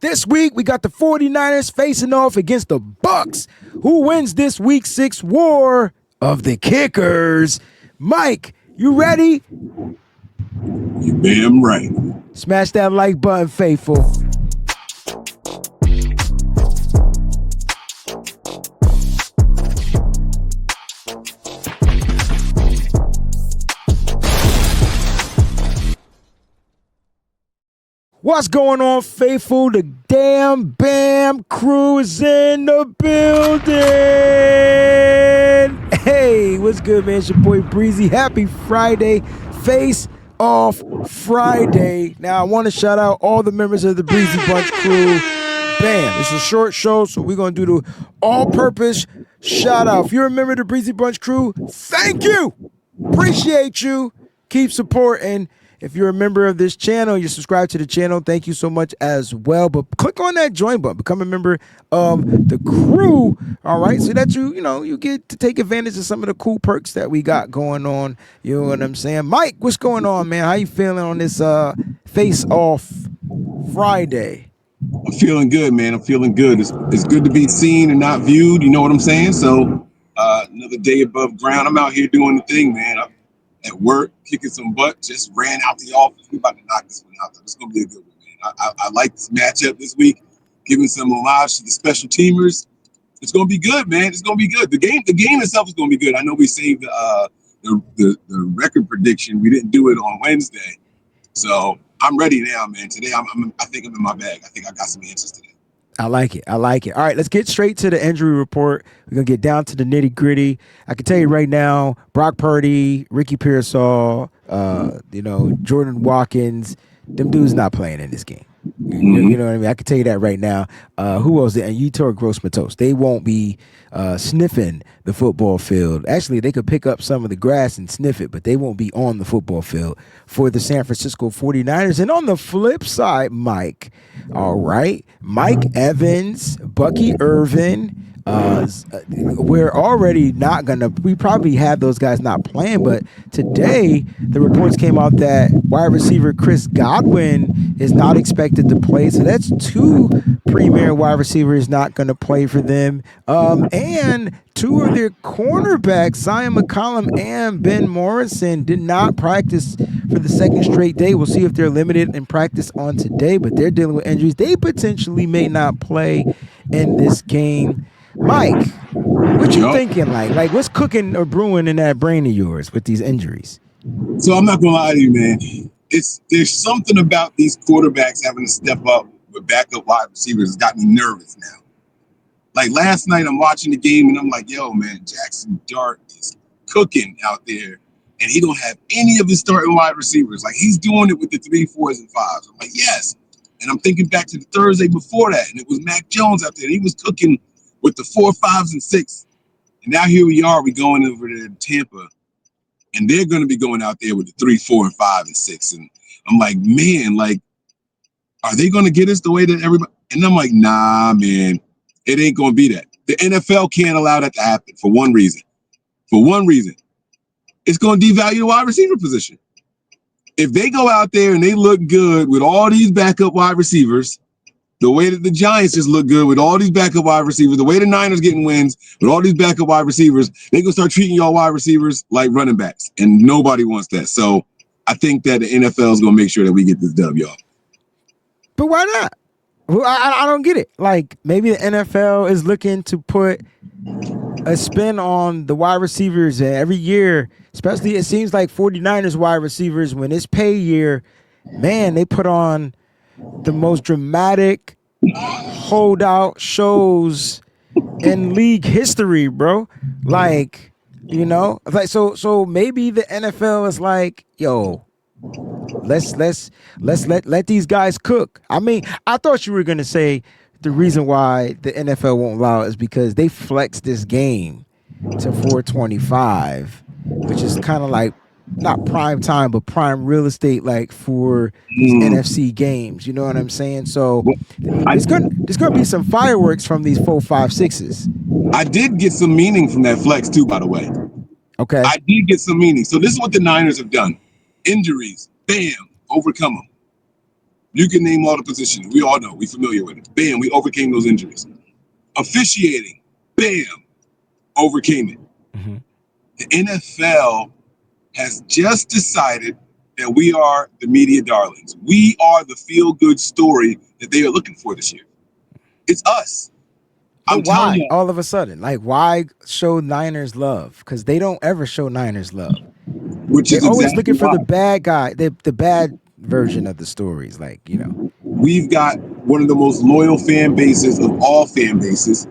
This week, we got the 49ers facing off against the Bucs. Who wins this week 6 war of the kickers? Mike, you ready? You damn right. Smash that like button, faithful. What's going on, faithful? The damn BAM crew is in the building. Hey, what's good, man? It's your boy Breezy. Happy Friday. Face Off Friday. Now, I want to shout out all the members of the Breezy Bunch crew. Bam. It's a short show, so we're going to do the all-purpose shout out. If you're a member of the Breezy Bunch crew, thank you. Appreciate you. Keep supporting. If you're a member of this channel, you subscribe to the channel, thank you so much as well. But click on that join button, become a member of the crew, all right? So that you get to take advantage of some of the cool perks that we got going on. You know what I'm saying? Mike, what's going on, man? How you feeling on this Face Off Friday? I'm feeling good, man. I'm feeling good. It's good to be seen and not viewed. You know what I'm saying? So another day above ground. I'm out here doing the thing, man. I'm at work, kicking some butt. Just ran out the office. We're about to knock this one out. It's going to be a good one, man. I like this matchup this week, giving some homage to the special teamers. It's going to be good, man. It's going to be good. The game itself is going to be good. I know we saved the record prediction. We didn't do it on Wednesday. So I'm ready now, man. Today, I think I'm in my bag. I think I got some answers today. I like it. All right, let's get straight to the injury report. We're going to get down to the nitty gritty. I can tell you right now, Brock Purdy, Ricky Pearsall, Jordan Watkins, them dudes not playing in this game. You know what I mean? I can tell you that right now. Who else? And Yetur Gross-Matos. They won't be sniffing the football field. Actually, they could pick up some of the grass and sniff it, but they won't be on the football field for the San Francisco 49ers. And on the flip side, Mike, all right, Mike Evans, Bucky Irvin, we're already not gonna. We probably have those guys not playing, but today the reports came out that wide receiver Chris Godwin is not expected to play. So that's 2 premier wide receivers not going to play for them, and 2 of their cornerbacks, Zion McCollum and Ben Morrison, did not practice for the second straight day. We'll see if they're limited in practice on today, but they're dealing with injuries. They potentially may not play in this game. Mike, what you thinking? Like what's cooking or brewing in that brain of yours with these injuries? So I'm not gonna lie to you, man. There's something about these quarterbacks having to step up with backup wide receivers that's got me nervous now. Like last night, I'm watching the game and I'm like, yo, man, Jackson Dart is cooking out there, and he don't have any of his starting wide receivers. Like he's doing it with the 3, 4s, and 5s. I'm like, yes. And I'm thinking back to the Thursday before that, and it was Mac Jones out there, and he was cooking with the 4, 5s, and 6. And now here we are, we going over to Tampa, and they're going to be going out there with the 3, 4, and 5, and 6. And I'm like, man, like, are they going to get us the way that everybody? And I'm like, nah, man, it ain't going to be that. The NFL can't allow that to happen for one reason. It's going to devalue the wide receiver position. If they go out there and they look good with all these backup wide receivers, the way that the Giants just look good with all these backup wide receivers, the way the Niners getting wins with all these backup wide receivers, they gonna start treating y'all wide receivers like running backs, and nobody wants that. So I think that the NFL is gonna make sure that we get this dub, y'all. But why not? Well, I don't get it. Like maybe the NFL is looking to put a spin on the wide receivers every year, especially it seems like 49ers wide receivers, when it's pay year, man, they put on the most dramatic holdout shows in league history, bro. Like, so maybe the NFL is like, yo, let's let these guys cook. I mean, I thought you were gonna say the reason why the NFL won't allow it is because they flex this game to 425, which is kind of like not prime time, but prime real estate, like for these NFC games. You know what I'm saying? So there's gonna be some fireworks from these 4, 5, 6s. I did get some meaning from that flex too, by the way. Okay. I did get some meaning. So this is what the Niners have done. Injuries, bam, overcome them. You can name all the positions. We all know. We familiar with it. Bam, we overcame those injuries. Officiating, bam, overcame it. Mm-hmm. The NFL has just decided that we are the media darlings. We are the feel-good story that they are looking for this year. It's us. But I'm telling why you, all of a sudden? Like, why show Niners love? Because they don't ever show Niners love. which They're is always exactly looking for why. the bad guy, the bad version of the stories. Like, We've got one of the most loyal fan bases of all fan bases.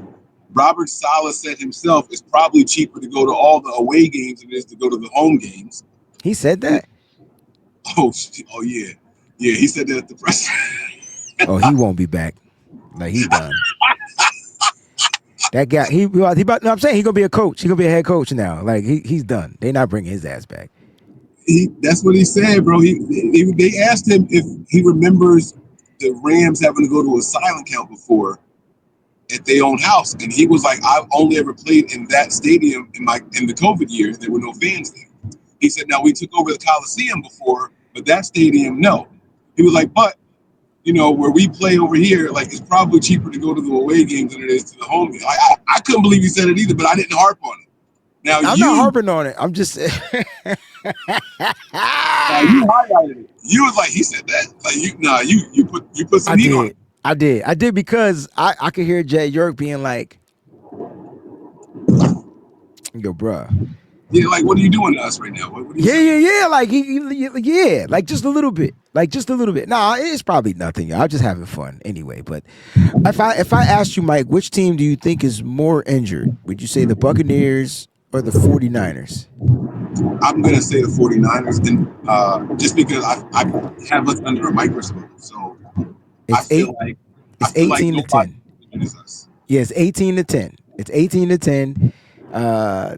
Robert Saleh said himself it's probably cheaper to go to all the away games than it is to go to the home games. he said that. Oh yeah. Yeah, he said that at the press. Oh, he won't be back. Like, he done. That guy, he about. No, I'm saying he's gonna be a coach. He's gonna be a head coach now. Like, he's done. They're not bringing his ass back. That's what he said, bro. They asked him if he remembers the Rams having to go to a silent count before at their own house, and he was like, "I've only ever played in that stadium in the COVID years. There were no fans there." He said, "Now we took over the Coliseum before, but that stadium, no." He was like, "But where we play over here, like it's probably cheaper to go to the away games than it is to the home games." I couldn't believe he said it either, but I didn't harp on it. Now I'm not harping on it. I'm just. you highlighted it. You was like, he said that. Like you put some I heat on did. it. I did because I could hear Jay York being like, "Yo, bruh." Yeah, like what are you doing to us right now? What are you Yeah, saying? yeah, yeah. Like yeah, like just a little bit, like just a little bit. Nah, it's probably nothing. I'm just having fun anyway. But if I asked you, Mike, which team do you think is more injured? Would you say the Buccaneers or the 49ers? I'm gonna say the 49ers, and just because I have us under a microscope, so I It's feel eight. like It's 18 to nobody 10. is us. Yeah, it's 18 to 10. It's 18 to 10. Uh,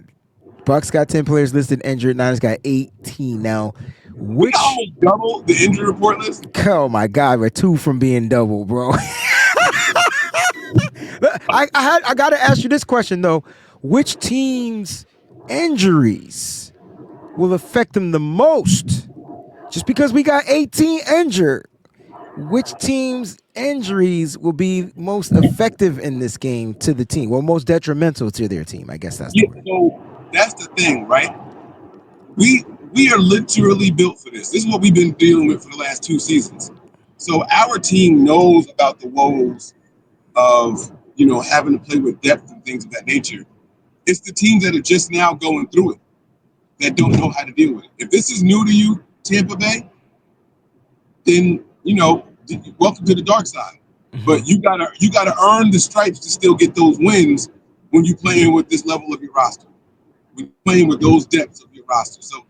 Bucks got 10 players listed injured. Niners got 18. Now, We got which? almost double the injury report list. Oh my God, we're two from being double, bro. I got to ask you this question though: which teams' injuries will affect them the most? Just because we got 18 injured, which team's injuries will be most effective in this game to the team, or most detrimental to their team? I guess that's the Yeah, word. so that's the thing, right? We we are literally built for this. This is what we've been dealing with for the last 2 seasons. So our team knows about the woes of having to play with depth and things of that nature. It's the teams that are just now going through it that don't know how to deal with it. If this is new to you, Tampa Bay, then welcome to the dark side. Mm-hmm. But you gotta earn the stripes to still get those wins when you're playing with this level of your roster. When you're playing with those depths of your roster. So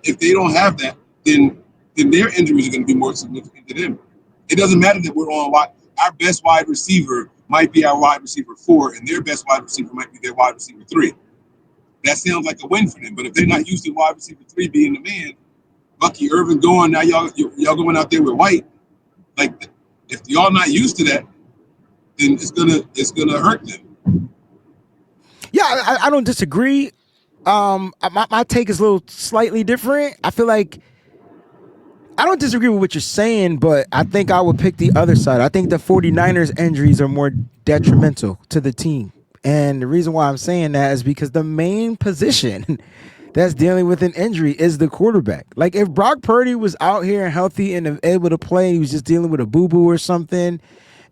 if they don't have that, then their injuries are going to be more significant to them. It doesn't matter that we're on our best wide receiver might be our wide receiver 4, and their best wide receiver might be their wide receiver 3. That sounds like a win for them. But if they're not used to wide receiver 3 being the man, Bucky Irvin going now, y'all going out there with White. Like if y'all not used to that, then it's gonna hurt them. Yeah, I don't disagree. My take is a little slightly different. I feel like I don't disagree with what you're saying, but I think I would pick the other side. I think the 49ers injuries are more detrimental to the team. And the reason why I'm saying that is because the main position that's dealing with an injury is the quarterback. Like if Brock Purdy was out here and healthy and able to play, he was just dealing with a boo-boo or something,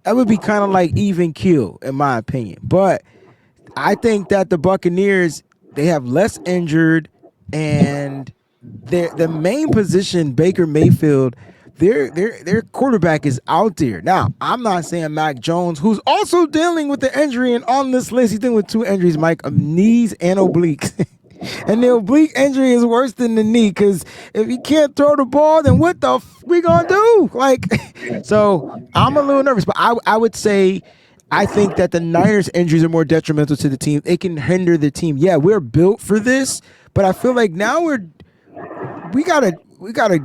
that would be kind of like even keel, in my opinion. But I think that the Buccaneers, they have less injured, and the main position, Baker Mayfield, their quarterback is out there. Now, I'm not saying Mac Jones, who's also dealing with the injury, and on this list, he's dealing with 2 injuries, Mike, of knees and obliques. And the oblique injury is worse than the knee, because if he can't throw the ball, then what the we gonna do? Like, so I'm a little nervous, but I would say I think that the Niners' injuries are more detrimental to the team. It can hinder the team. Yeah, we're built for this, but I feel like now we gotta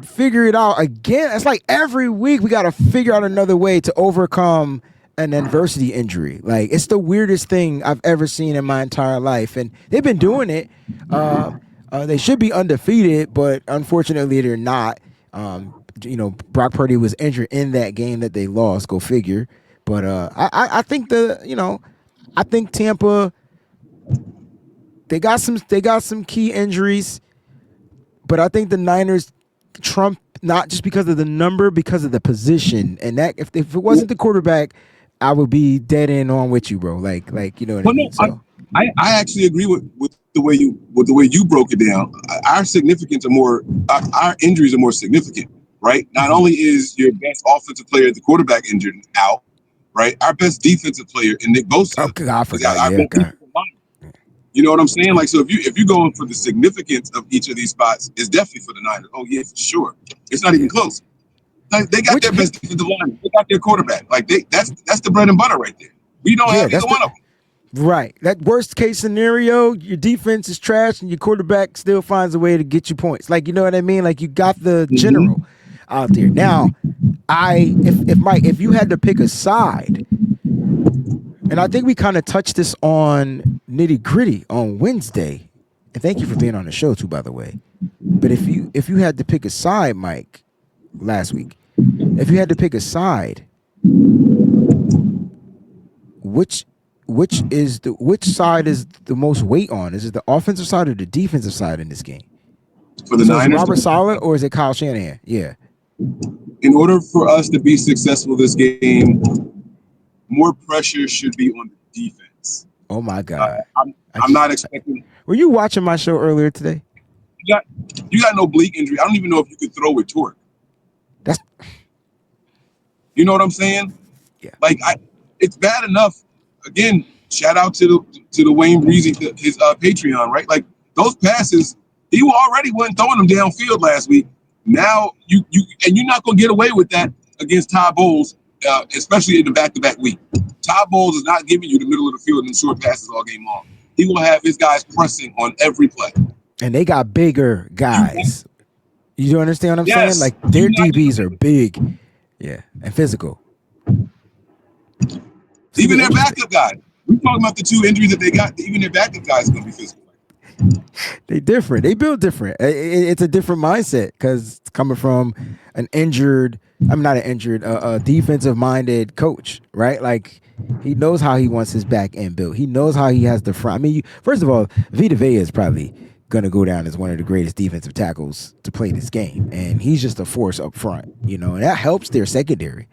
figure it out again. It's like every week we gotta figure out another way to overcome an adversity injury. Like it's the weirdest thing I've ever seen in my entire life, and they've been doing it. They should be undefeated, but unfortunately they're not. Brock Purdy was injured in that game that they lost. Go figure. But I think I think Tampa they got some key injuries, but I think the Niners trump not just because of the number, because of the position. And that if it wasn't the quarterback, I would be dead in on with you, bro. Like you know what I mean. So I actually agree with the way you broke it down. Our significance are more our injuries are more significant, right? Not only is your best offensive player, the quarterback, injured and out, right? Our best defensive player in Nick Bosa I forgot. Yeah, God. You know what I'm saying? Like, so if you're going for the significance of each of these spots, it's definitely for the Niners. Oh yeah, for sure. It's not even close. Like, they got their best defensive line. They got their quarterback. Like that's the bread and butter right there. We don't have either one of them. Right. That worst case scenario, your defense is trash and your quarterback still finds a way to get you points. Like, you know what I mean? Like, you got the general out there. Now, if you had to pick a side, and I think we kind of touched this on Nitty Gritty on Wednesday. And thank you for being on the show too, by the way. But if you had to pick a side, Mike, last week, if you had to pick a side, which side is the most weight on? Is it the offensive side or the defensive side in this game? For the Niners, is it Robert Saleh or is it Kyle Shanahan? Yeah. In order for us to be successful this game, more pressure should be on the defense. Oh my God! I'm not expecting. Were you watching my show earlier today? You got no oblique injury. I don't even know if you could throw with torque. You know what I'm saying? Yeah. Like it's bad enough. Again, shout out to the Wayne Breezy, his Patreon, right? Like those passes, he already wasn't throwing them downfield last week. Now you're not gonna get away with that against Todd Bowles, especially in the back-to-back week. Todd Bowles is not giving you the middle of the field and short passes all game long. He will have his guys pressing on every play. And they got bigger guys. You understand what I'm saying? Like their DBs are big, yeah, and physical. Even their backup guys. We're talking about the two injuries that they got. Even their backup guys are going to be physical. They different. They build different. It's a different mindset because it's coming from an injured. I'm not an injured. A defensive-minded coach, right? Like he knows how he wants his back end built. He knows how he has the front. I mean, first of all, Vita Vea is probably going to go down as one of the greatest defensive tackles to play this game, and he's just a force up front, and that helps their secondary,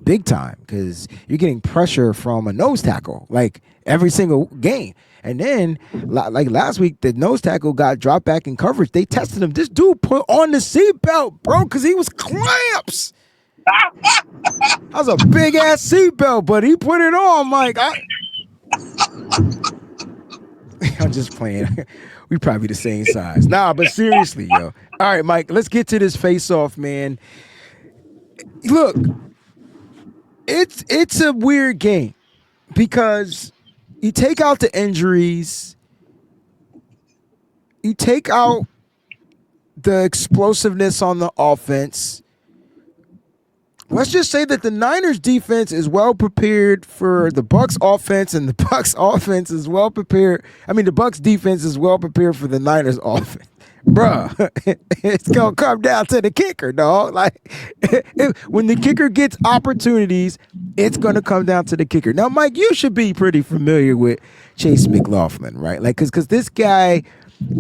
big time because you're getting pressure from a nose tackle like every single game. And then, like last week, the nose tackle got dropped back in coverage. They tested him. This dude put on the seatbelt, bro, because he was clamps. That was a big ass seatbelt, but he put it on, Mike. I'm just playing. We probably the same size. Nah, but seriously, yo. All right, Mike, let's get to this face-off, man. Look, it's a weird game because you take out the injuries, you take out the explosiveness on the offense. Let's just say that the Niners defense is well prepared for the Bucs offense, and the Bucs offense is well prepared. I mean, the Bucs defense is well prepared for the Niners offense. Bruh, it's going to come down to the kicker, dog. Like, when the kicker gets opportunities, it's going to come down to the kicker. Now, Mike, you should be pretty familiar with Chase McLaughlin, right? Like, because this guy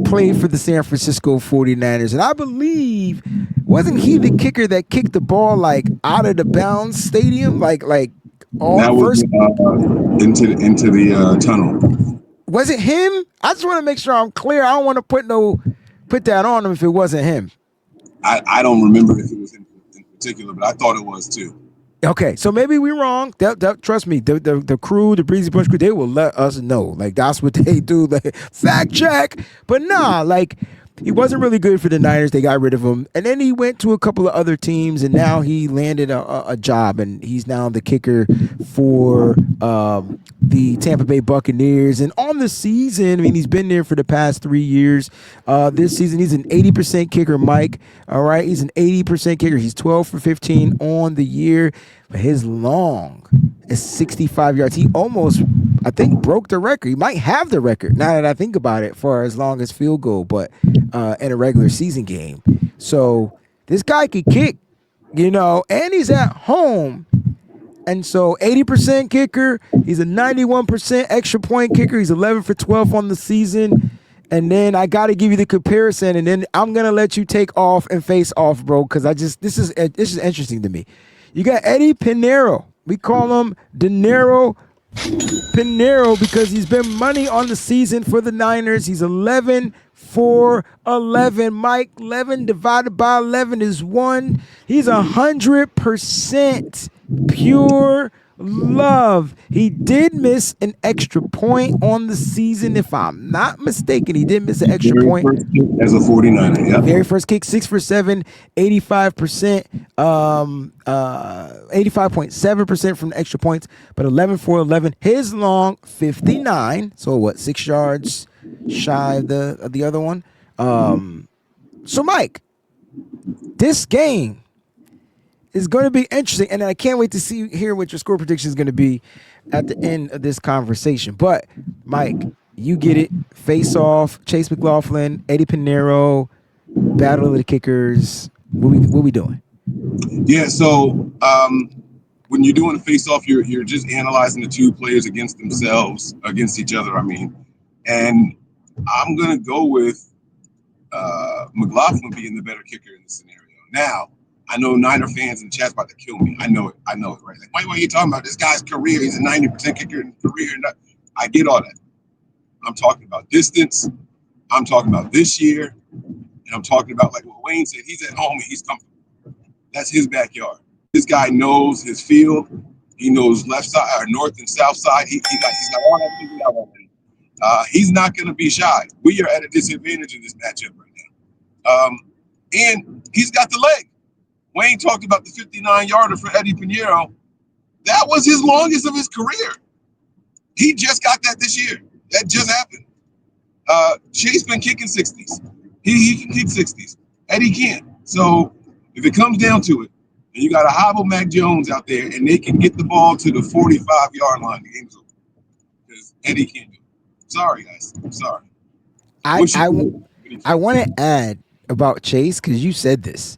played for the San Francisco 49ers, and I believe, wasn't he the kicker that kicked the ball, like, out of the bounds stadium? Like all that was first into the tunnel. Was it him? I just want to make sure I'm clear. I don't want to put that on him if it wasn't him. I don't remember if it was him in particular, but I thought it was too. Okay, so maybe we're wrong. Trust me, the crew, the Breezy Bunch crew, they will let us know. Like, that's what they do. Like, fact check. But nah, like, he wasn't really good for the Niners. They got rid of him. And then he went to a couple of other teams, and now he landed a job, and he's now the kicker for the Tampa Bay Buccaneers. And on the season, I mean, he's been there for the past 3 years. This season, he's an 80% kicker, Mike. All right, he's an 80% kicker. He's 12 for 15 on the year. But his long is 65 yards. He almost, I think, broke the record. He might have the record, now that I think about it, for as long as field goal, but in a regular season game. So this guy could kick, and he's at home. And so 80% kicker, he's a 91% extra point kicker. He's 11 for 12 on the season. And then I got to give you the comparison, and then I'm going to let you take off and face off, bro, because this is interesting to me. You got Eddy Piñeiro. We call him Dinero Piñeiro because he's been money on the season for the Niners. He's 11 for 11. Mike, 11 divided by 11 is 1. He's 100% pure love. He did miss an extra point on the season, if I'm not mistaken. He did miss an extra point. As a 49er, yeah. Very first kick, 6 for 7, 85%, 85.7% from the extra points, but 11 for 11. His long, 59. So what, 6 yards shy of the other one? So Mike, this game is going to be interesting, and I can't wait to hear what your score prediction is going to be at the end of this conversation. But Mike, you get it. Face off, Chase McLaughlin, Eddy Piñeiro, battle of the kickers. What we doing? Yeah, so when you're doing a face off, you're just analyzing the two players against each other. I mean, and I'm gonna go with McLaughlin being the better kicker in this scenario. Now, I know Niner fans in the chat's about to kill me. I know it, right? Like, wait, what are you talking about? This guy's career, he's a 90% kicker in his career. I get all that. I'm talking about distance. I'm talking about this year. And I'm talking about, like what Wayne said, he's at home and he's comfortable. That's his backyard. This guy knows his field. He knows left side or north and south side. He's got all that figured out already. He's not going to be shy. We are at a disadvantage in this matchup right now. And he's got the leg. Wayne talked about the 59-yarder for Eddy Piñeiro. That was his longest of his career. He just got that this year. That just happened. Chase been kicking 60s. He can kick 60s. Eddy can't. So if it comes down to it, and you got a hobble Mac Jones out there, and they can get the ball to the 45-yard line, the game's over. Because Eddy can't do it. Sorry, guys. I'm sorry. I want to add about Chase because you said this.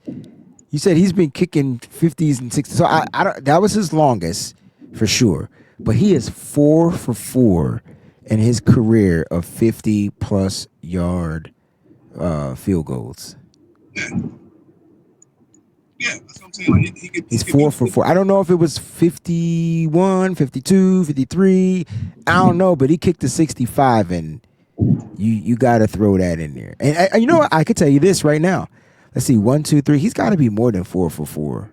You said he's been kicking 50s and 60s. So I don't. That was his longest for sure. But he is 4 for 4 in his career of 50+ yard field goals. Yeah, that's what I'm saying. Like, he's 4 for 4. I don't know if it was 51, 52, 53. I don't know, but he kicked the 65, and you got to throw that in there. And you know what? I could tell you this right now. Let's see, 1, 2, 3. He's got to be more than 4 for 4.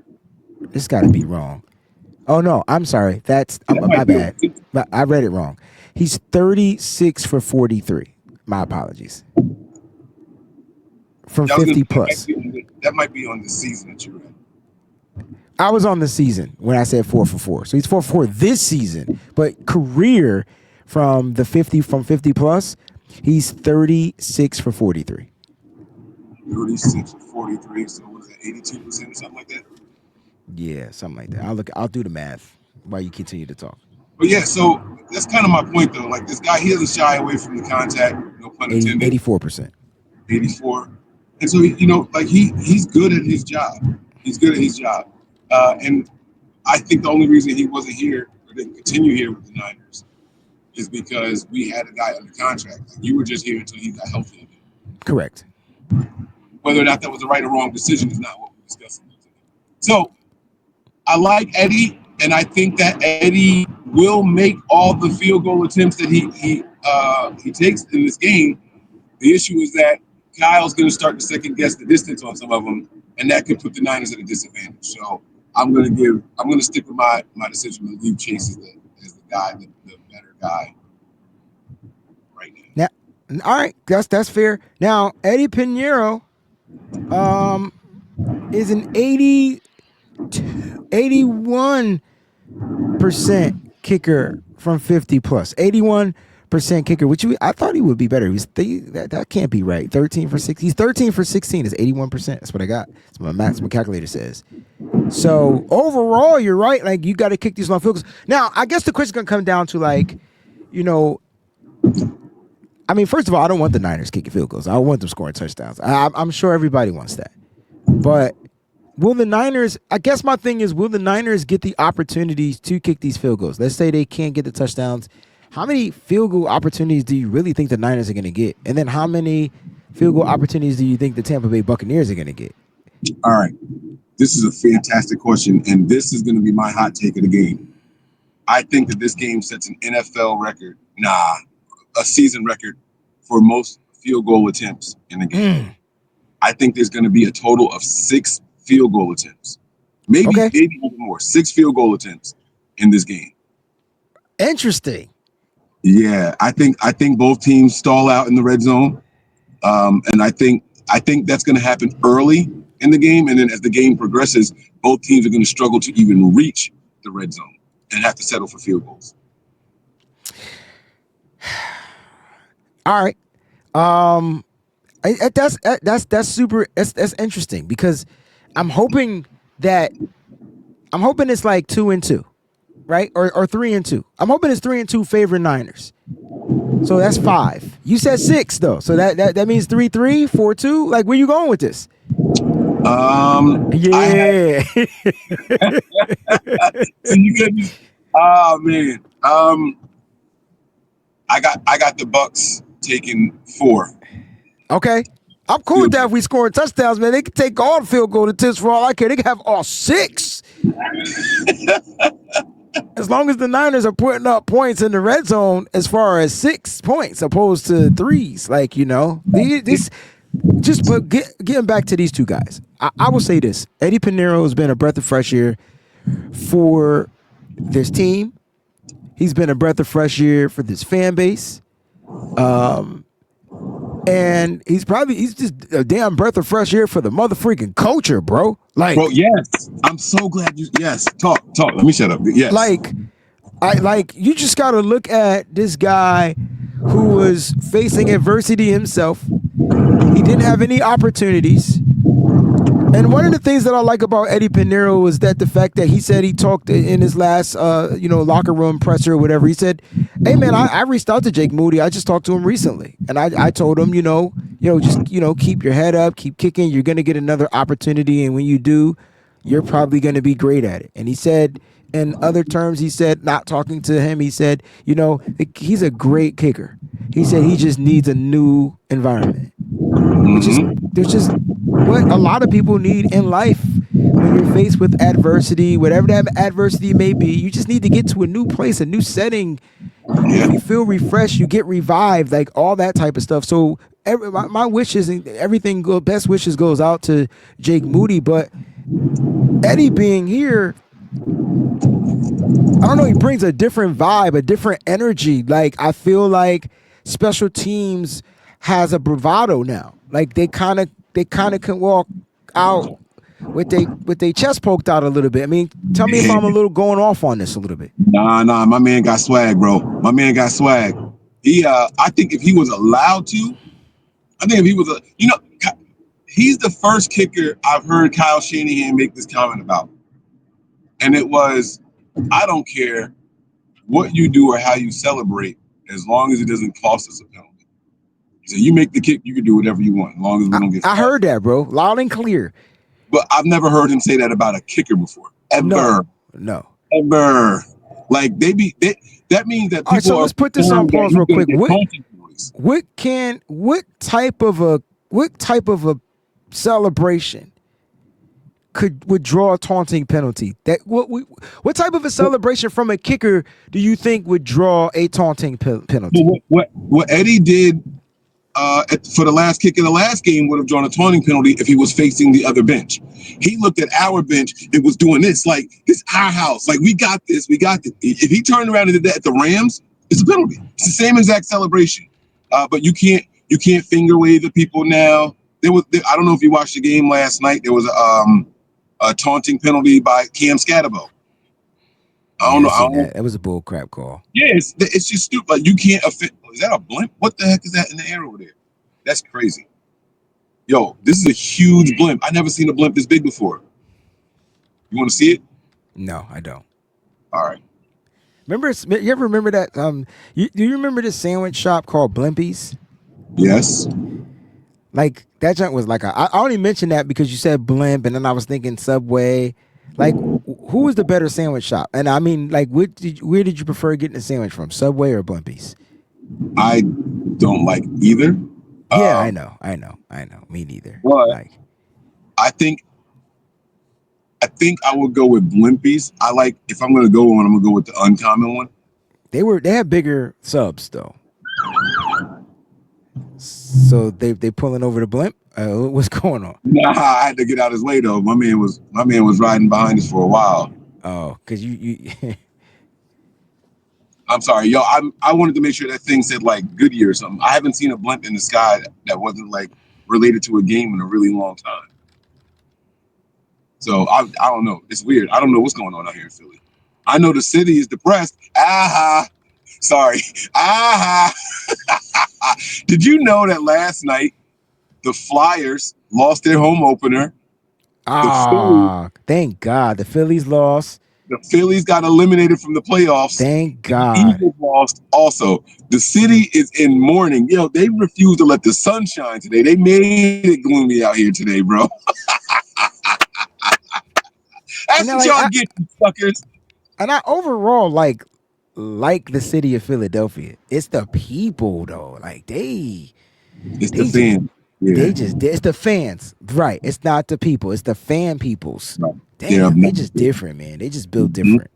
This got to be wrong. Oh no, I'm sorry. That's my bad. I read it wrong. He's 36 for 43. My apologies. From 50+. That might be on the season that you're in. I was on the season when I said 4 for 4. So he's 4 for 4 this season, but career from 50+, he's 36 for 43. 36 for 43. So what is that? 82% or something like that? Yeah, something like that. I'll do the math while you continue to talk. But yeah, so that's kind of my point though. Like this guy, he doesn't shy away from the contact. No pun intended. 84%. 84. And so like he's good at his job. He's good at his job. And I think the only reason he wasn't here or didn't continue here with the Niners is because we had a guy under contract. Like you were just here until he got healthy again. Correct. Whether or not that was the right or wrong decision is not what we're discussing today. So I like Eddy, and I think that Eddy will make all the field goal attempts that he takes in this game. The issue is that Kyle's going to start to second guess the distance on some of them, and that could put the Niners at a disadvantage. So I'm going to stick with my decision to leave Chase as the guy, the better guy right now. All right, that's fair. Now Eddy Piñeiro is an 81% kicker from 50+. 81% kicker, which I thought he would be better. That can't be right. 13 for 6. He's 13 for 16 is 81%. That's what I got. That's what my calculator says. So overall, you're right. Like you got to kick these long field goals. Now, I guess the question's gonna come down to I mean, first of all, I don't want the Niners kicking field goals. I want them scoring touchdowns. I'm sure everybody wants that. But will the Niners, I guess my thing is, will the Niners get the opportunities to kick these field goals? Let's say they can't get the touchdowns. How many field goal opportunities do you really think the Niners are going to get? And then how many field goal opportunities do you think the Tampa Bay Buccaneers are going to get? All right. This is a fantastic question, and this is going to be my hot take of the game. I think that this game sets an NFL record, a season record for most field goal attempts in the game. I think there's going to be a total of 6 field goal attempts, maybe even more. 6 field goal attempts in this game. Interesting. Yeah, I think both teams stall out in the red zone, and I think that's going to happen early in the game, and then as the game progresses, both teams are going to struggle to even reach the red zone and have to settle for field goals. All right. That's super. That's interesting because I'm hoping it's like 2-2, right? Or 3-2. I'm hoping it's 3-2 favoring Niners. So that's 5. You said 6 though, so that means 3-3, 4-2. Like, where you going with this? Yeah. So you couldn't. Oh man. I got the Bucs taking 4. Okay. I'm cool with that if we score touchdowns, man. They can take all the field goal attempts for all I care. They can have all 6. As long as the Niners are putting up points in the red zone as far as 6 points opposed to 3s. Like, getting back to these two guys. I will say this. Eddy Piñeiro has been a breath of fresh air for this team. He's been a breath of fresh air for this fan base. And he's just a damn breath of fresh air for the motherfucking culture, bro. Like, bro, yes. I'm so glad you. Yes, talk. Let me shut up. Yes. You just got to look at this guy who was facing adversity himself. He didn't have any opportunities. And one of the things that I like about Eddy Piñeiro is that the fact that he said he talked in his last, locker room presser or whatever. He said, "Hey man, I reached out to Jake Moody. I just talked to him recently, and I told him, just keep your head up, keep kicking. You're gonna get another opportunity, and when you do, you're probably gonna be great at it." And he said, in other terms, he said, not talking to him, he said, he's a great kicker. He said he just needs a new environment. There's just what a lot of people need in life when you're faced with adversity, whatever that adversity may be. You just need to get to a new place, a new setting. You feel refreshed, you get revived, like all that type of stuff. So my wishes and everything, best wishes goes out to Jake Moody. But Eddy being here, I don't know, he brings a different vibe, a different energy. Like, I feel like special teams has a bravado now. Like, they kind of can walk out with they chest poked out a little bit. I mean, tell me if I'm a little going off on this a little bit. Nah, my man got swag, bro. My man got swag. He, I think if he was allowed to, he's the first kicker I've heard Kyle Shanahan make this comment about. And it was, I don't care what you do or how you celebrate, as long as it doesn't cost us a penalty. He said, you make the kick, you can do whatever you want, as long as we don't get I heard that, bro. Loud and clear. But I've never heard him say that about a kicker before. Ever. No. Ever. Like, that means that people all right, so let's put this on pause real quick. What type of a celebration would draw a taunting penalty? What type of a celebration from a kicker do you think would draw a taunting penalty? What Eddy did for the last kick in the last game would have drawn a taunting penalty if he was facing the other bench. He looked at our bench and was doing this, like, this our house, like, we got this. If he turned around and did that at the Rams, it's a penalty. It's the same exact celebration. But you can't finger wave at people now. I don't know if you watched the game last night. There was a taunting penalty by Cam Scatterbo. I don't know. That was a bull crap call. Yeah, it's just stupid. Like, you can't offend. Is that a blimp? What the heck is that in the air over there? That's crazy. Yo, this is a huge blimp. I never seen a blimp this big before. You want to see it? No, I don't. All right. You ever remember that? Do you remember this sandwich shop called Blimpies? Yes. Like that joint was like I only mentioned that because you said blimp, and then I was thinking Subway. Like, who was the better sandwich shop? And I mean, like, where did you prefer getting a sandwich from, Subway or Blimpies? I don't like either. Yeah, I know. Me neither. But Like, I think I would go with Blimpies. I like if I'm gonna go one, I'm gonna go with the uncommon one. they had bigger subs though. So they pulling over the blimp. What's going on? Nah, I had to get out his way though. My man was riding behind us for a while. Oh, cause you I'm sorry, yo. I wanted to make sure that thing said like Goodyear or something. I haven't seen a blimp in the sky that wasn't like related to a game in a really long time. So I don't know. It's weird. I don't know what's going on out here in Philly. I know the city is depressed. Aha. Sorry. Aha. Did you know that last night the Flyers lost their home opener? Thank God the Phillies lost. The Phillies got eliminated from the playoffs. Thank And the God. Eagles lost also. The city is in mourning. Yo, they refused to let the sun shine today. They made it gloomy out here today, bro. That's what y'all get, you suckers. And I overall like the city of Philadelphia. It's the people though. Like It's they the just fan. Yeah. it's the fans. Right. It's not the people. It's the fan peoples. Right. Damn, Yeah, they just different, man. They just built different,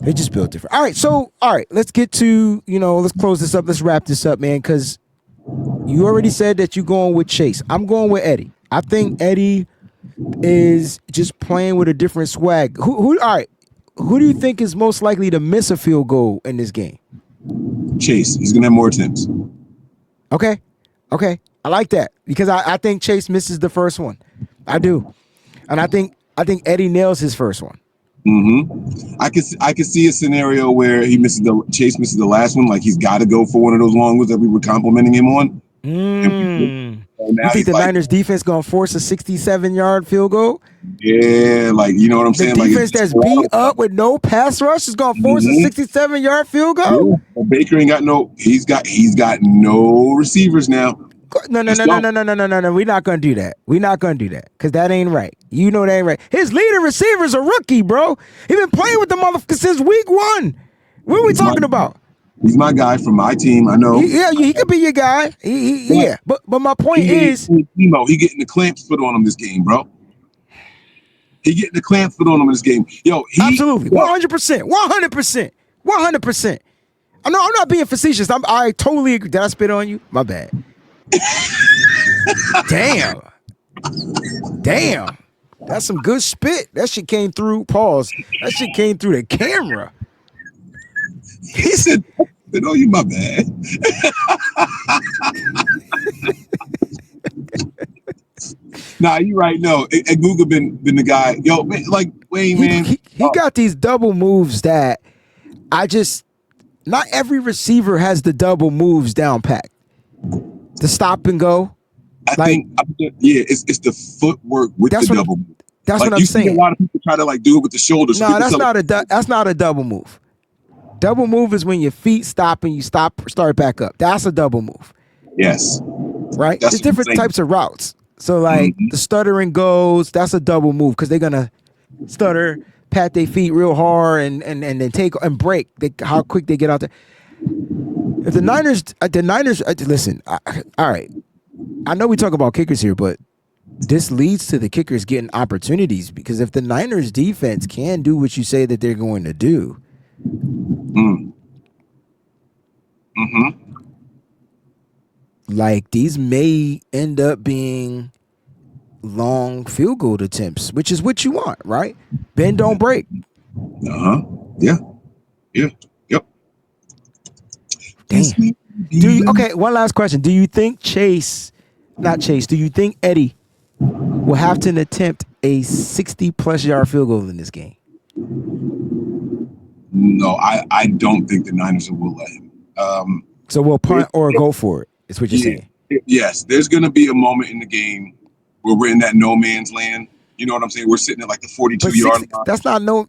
They just built different. All right, let's get to, let's close this up. Let's wrap this up, man, because you already said that you're going with Chase. I'm going with Eddy. I think Eddy is just playing with a different swag. All right. Who do you think is most likely to miss a field goal in this game? Chase. He's gonna have more attempts. Okay. I like that because I think Chase misses the first one. I do. And I think Eddy nails his first one. Mm-hmm. I could see a scenario where Chase misses the last one, like he's got to go for one of those long ones that we were complimenting him on. You think the Niners defense gonna force a 67-yard field goal? Yeah, like you know what I'm saying. The defense that's beat up with no pass rush is gonna force a 67-yard field goal. Yeah. Baker ain't got no. He's got no receivers now. No. We're not gonna do that. Because that ain't right. You know that ain't right. His leading receiver's a rookie, bro. He been playing with the motherfucker since week 1. What are we talking about? He's my guy from my team. I know. He could be your guy. Yeah. But my point is, he getting the clamps put on him this game, bro. He getting the clamps put on him in this game. Yo, absolutely, 100%. I know I'm not being facetious. I totally agree. Did I spit on you? My bad. Damn. That's some good spit. That shit came through. Pause. That shit came through the camera. He said, "Oh, you my bad." Nah, you right. No, and Google been the guy. Yo, like Wayne, man. He got these double moves that not every receiver has the double moves down pat. The stop and go. I think it's the footwork with the double move. That's what I'm saying. See a lot of people try to do it with the shoulders. No, that's not a double move. Double move is when your feet stop and you start back up. That's a double move. Yes. Right? There's different types of routes. So the stuttering goes, that's a double move because they're gonna stutter, pat their feet real hard and then take and break how quick they get out there. If the Niners listen, all right. I know we talk about kickers here, but this leads to the kickers getting opportunities because if the Niners defense can do what you say that they're going to do, like these may end up being long field goal attempts, which is what you want, right? Bend, don't break. Yeah. Yep. Damn. One last question. Do you think do you think Eddy will have to attempt a 60+ yard field goal in this game? No, I don't think the Niners will let him. So we'll punt or go for it. Is what you're saying? Yes, there's going to be a moment in the game where we're in that no man's land. You know what I'm saying? We're sitting at like the 42-yard line. That's not no.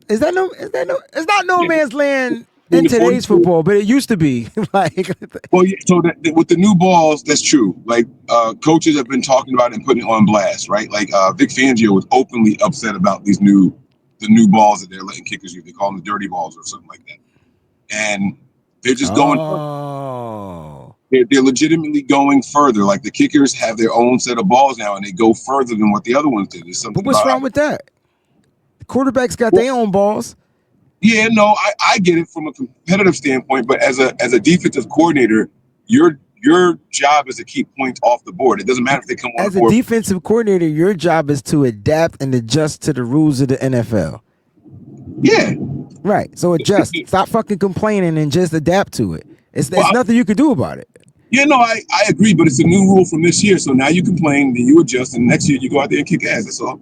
Is that no? It's not no man's land in the today's 42 football, but it used to be like Well, yeah, so with the new balls, that's true. Like coaches have been talking about it and putting it on blast, right? Like Vic Fangio was openly upset about the new balls that they're letting kickers use. They call them the dirty balls or something like that. And they're just going. oh. They're legitimately going further. Like the kickers have their own set of balls now, and they go further than what the other ones did. There's But something what's about. wrong with that? The quarterbacks got Well, their own balls. yeah, no, I get it from a competitive standpoint, but as a defensive coordinator, your job is to keep points off the board. It doesn't matter if they come on the As a board. defensive coordinator, your job is to adapt and adjust to the rules of the NFL. Yeah. Right. So adjust. Stop fucking complaining and just adapt to it. It's nothing you can do about it. Yeah, no, I agree, but it's a new rule from this year. So now you complain, then you adjust, and next year you go out there and kick ass. That's all.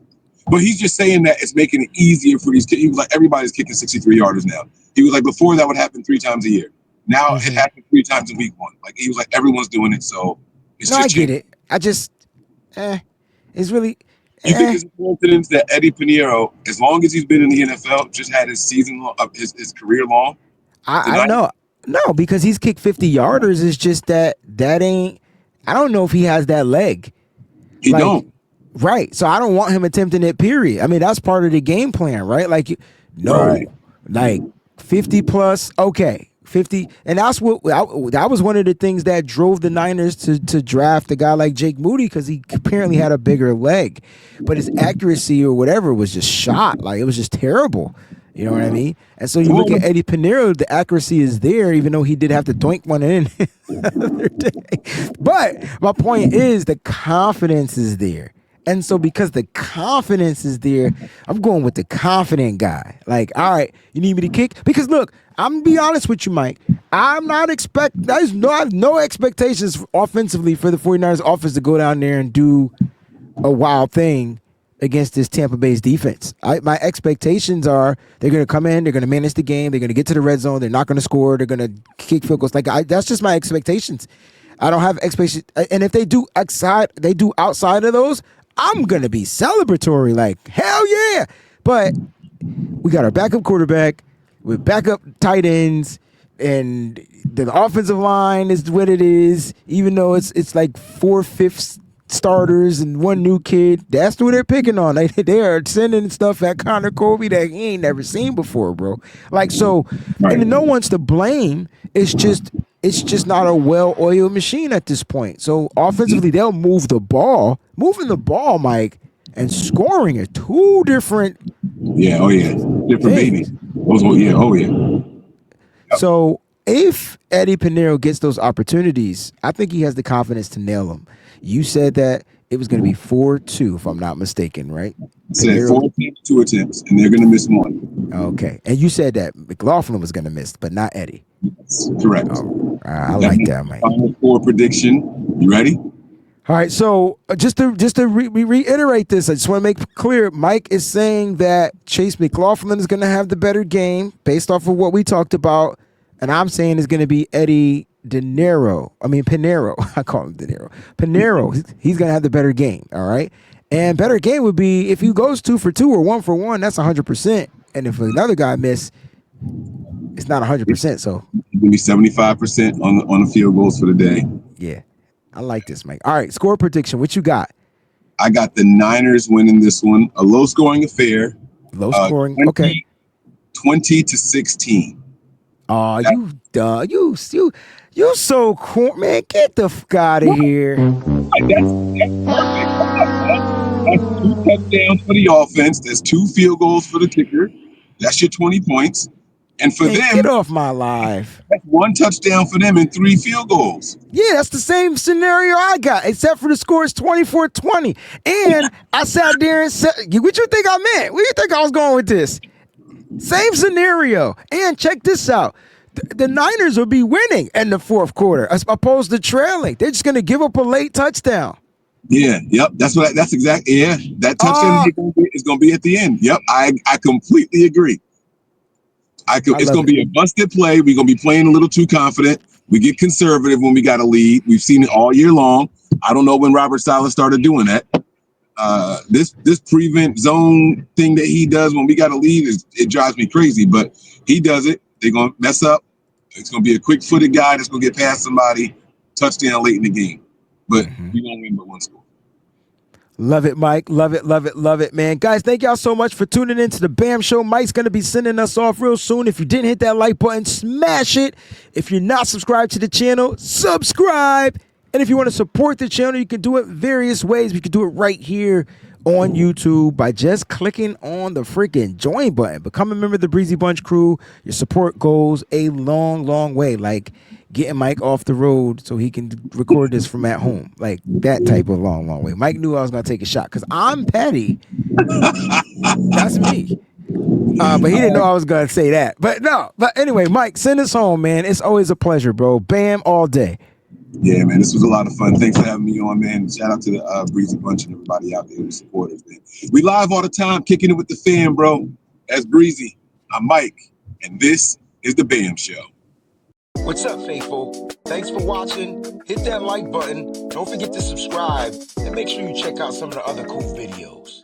But he's just saying that it's making it easier for these kids. He was like, everybody's kicking 63 yarders now. He was like, before that would happen 3 times a year. Now it happens 3 times in week 1. Like he was like, everyone's doing it, so it's No, just I get changing. it. I just, it's really. You think it's a coincidence that Eddy Piñeiro, as long as he's been in the NFL, just had his season of his career long? I know. No, because he's kicked 50 yarders. It's just that ain't. I don't know if he has that leg. He don't. Right. So I don't want him attempting it, period. I mean, that's part of the game plan, right? Like, no, Right. like 50 plus, okay. 50. And that's that was one of the things that drove the Niners to draft a guy like Jake Moody, because he apparently had a bigger leg. But his accuracy or whatever was just shot. Like, it was just terrible. You know what I mean? And so you look at Eddy Piñeiro, the accuracy is there, even though he did have to doink one in the other day. But my point is the confidence is there. And so because the confidence is there, I'm going with the confident guy. Like, all right, you need me to kick? Because look, I'm going to be honest with you, Mike. I have no expectations offensively for the 49ers offense to go down there and do a wild thing against this Tampa Bay's defense. My expectations are they're going to come in, they're going to manage the game, they're going to get to the red zone, they're not going to score, they're going to kick field goals. Like that's just my expectations. I don't have expectations, and if they do outside of those, I'm going to be celebratory, like hell yeah. But we got our backup quarterback with backup tight ends, and the offensive line is what it is. Even though it's like 4/5 starters and one new kid, that's who they're picking on. They are sending stuff at Connor Colby that he ain't never seen before, bro. Like, so, Right. and no one's to blame. It's just not a well-oiled machine at this point. So offensively, they'll move the ball. Moving the ball, Mike, and scoring are two different. Yeah, oh yeah. Different babies. Oh yeah. So if Eddy Piñeiro gets those opportunities, I think he has the confidence to nail them. You said that it was going to be 4-2, if I'm not mistaken, right? Said 4 attempts, 2 attempts, and they're going to miss 1. Okay. And you said that McLaughlin was going to miss, but not Eddy. That's correct. I like that, Mike. Final score prediction. You ready? All right, so just to reiterate this, I just want to make clear, Mike is saying that Chase McLaughlin is going to have the better game based off of what we talked about, and I'm saying it's going to be Piñeiro. I call him Dinero. Piñeiro, he's going to have the better game, all right? And better game would be if he goes 2 for 2 or 1 for 1, that's 100%. And if another guy miss, it's not 100%, so. It's going to be 75% on the field goals for the day. Yeah. I like this, Mike. All right, score prediction. What you got? I got the Niners winning this one. A low-scoring affair. Low scoring. 20, Okay. 20-16. Oh, you done. You so cool, man. Get the fuck out of here. That's perfect. That's 2 touchdowns for the offense. That's 2 field goals for the kicker. That's your 20 points. And for Man, them, get off my live. that's 1 touchdown for them and 3 field goals. Yeah, that's the same scenario I got, except for the score is 24-20. And I sat there and said, what you think I meant? Where you think I was going with this? Same scenario. And check this out. The Niners will be winning in the fourth quarter as opposed to trailing. They're just going to give up a late touchdown. Yeah, yep. That's exactly. Yeah, that touchdown is going to be at the end. Yep, I completely agree. It's going to be a busted play. We're going to be playing a little too confident. We get conservative when we got a lead. We've seen it all year long. I don't know when Robert Saleh started doing that. This prevent zone thing that he does when we got a lead it drives me crazy. But he does it. they're going to mess up. It's going to be a quick-footed guy that's going to get past somebody, touchdown late in the game. But we're going to win by 1 score. Love it, Mike. Love it, love it, love it, man. Guys, thank y'all so much for tuning in to the BAM Show. Mike's going to be sending us off real soon. If you didn't hit that like button, smash it. If you're not subscribed to the channel, subscribe. And if you want to support the channel, you can do it various ways. We can do it right here on YouTube by just clicking on the freaking join button. Become a member of the Breezy Bunch crew. Your support goes a long, long way. Like getting Mike off the road so he can record this from at home. Like that type of long, long way. Mike knew I was going to take a shot because I'm petty. That's me. But he didn't know I was going to say that. But no. But anyway, Mike, send us home, man. It's always a pleasure, bro. Bam all day. Yeah, man, this was a lot of fun. Thanks for having me on, man. Shout out to the Breezy Bunch and everybody out there who support us, man. We live all the time, kicking it with the fam, bro. That's Breezy. I'm Mike, and this is the BAM Show. What's up, faithful? Thanks for watching. Hit that like button. Don't forget to subscribe, and make sure you check out some of the other cool videos.